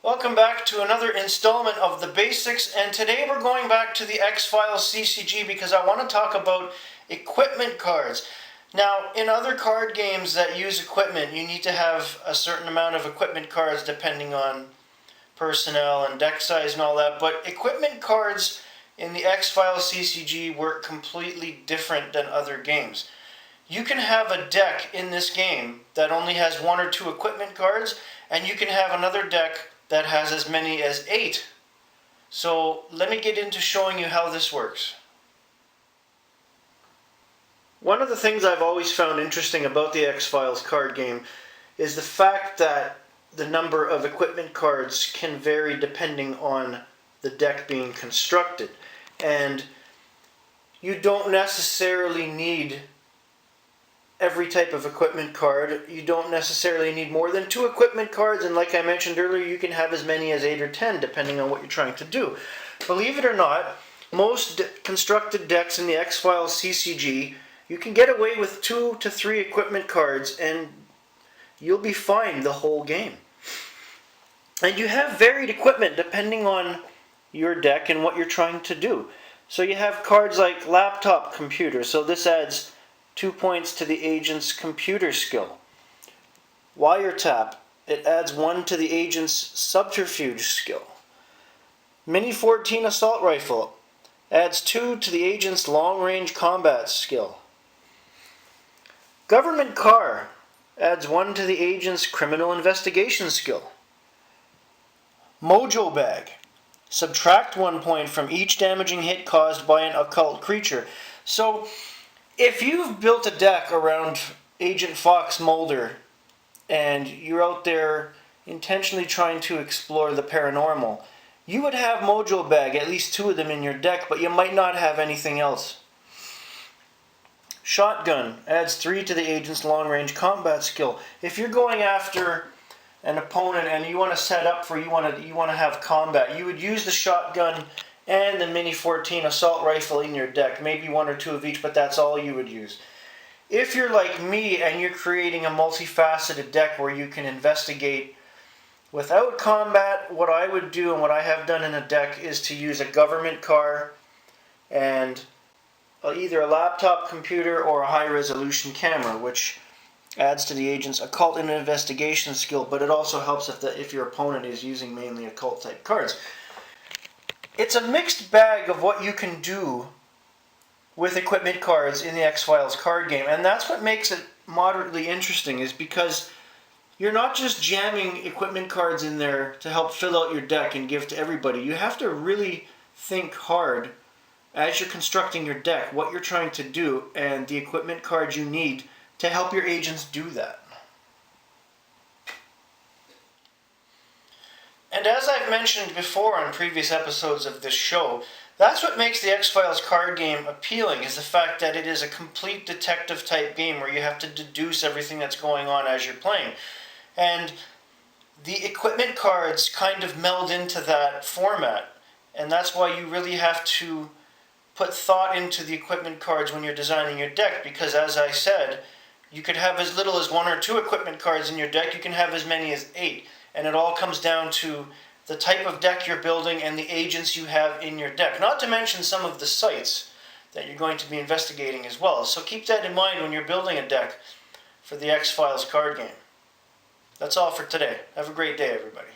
Welcome back to another installment of the basics, and today we're going back to the X-Files CCG because I want to talk about equipment cards. Now, in other card games that use equipment, you need to have a certain amount of equipment cards depending on personnel and deck size and all that, but equipment cards in the X-Files CCG work completely different than other games. You can have a deck in this game that only has one or two equipment cards, and you can have another deck that has as many as 8. So let me get into showing you how this works. One of the things I've always found interesting about the X-Files card game is the fact that the number of equipment cards can vary depending on the deck being constructed. And you don't necessarily need every type of equipment card. You don't necessarily need more than 2 equipment cards, and like I mentioned earlier, you can have as many as 8 or 10 depending on what you're trying to do. Believe it or not, most constructed decks in the X-Files CCG, you can get away with 2 to 3 equipment cards and you'll be fine the whole game. And you have varied equipment depending on your deck and what you're trying to do. So you have cards like laptop computer, so this adds 2 points to the agent's computer skill. Wiretap, it adds 1 to the agent's subterfuge skill. Mini 14 assault rifle adds 2 to the agent's long-range combat skill. Government car adds 1 to the agent's criminal investigation skill. Mojo bag, subtract 1 point from each damaging hit caused by an occult creature. So if you've built a deck around Agent Fox Mulder and you're out there intentionally trying to explore the paranormal, you would have Mojo Bag, at least 2 of them in your deck, but you might not have anything else. Shotgun adds 3 to the agent's long-range combat skill. If you're going after an opponent and you want to set up for you want to have combat, you would use the shotgun and the Mini 14 assault rifle in your deck, maybe 1 or 2 of each, but that's all you would use. If you're like me and you're creating a multifaceted deck where you can investigate without combat, what I would do and what I have done in a deck is to use a government car and either a laptop computer or a high-resolution camera, which adds to the agent's occult and investigation skill, but it also helps if your opponent is using mainly occult-type cards. It's a mixed bag of what you can do with equipment cards in the X-Files card game, and that's what makes it moderately interesting, is because you're not just jamming equipment cards in there to help fill out your deck and give to everybody. You have to really think hard as you're constructing your deck what you're trying to do and the equipment cards you need to help your agents do that. And as I've mentioned before on previous episodes of this show, that's what makes the X-Files card game appealing, is the fact that it is a complete detective type game where you have to deduce everything that's going on as you're playing. And the equipment cards kind of meld into that format, and that's why you really have to put thought into the equipment cards when you're designing your deck, because as I said, you could have as little as 1 or 2 equipment cards in your deck, you can have as many as 8. And it all comes down to the type of deck you're building and the agents you have in your deck. Not to mention some of the sites that you're going to be investigating as well. So keep that in mind when you're building a deck for the X-Files card game. That's all for today. Have a great day, everybody.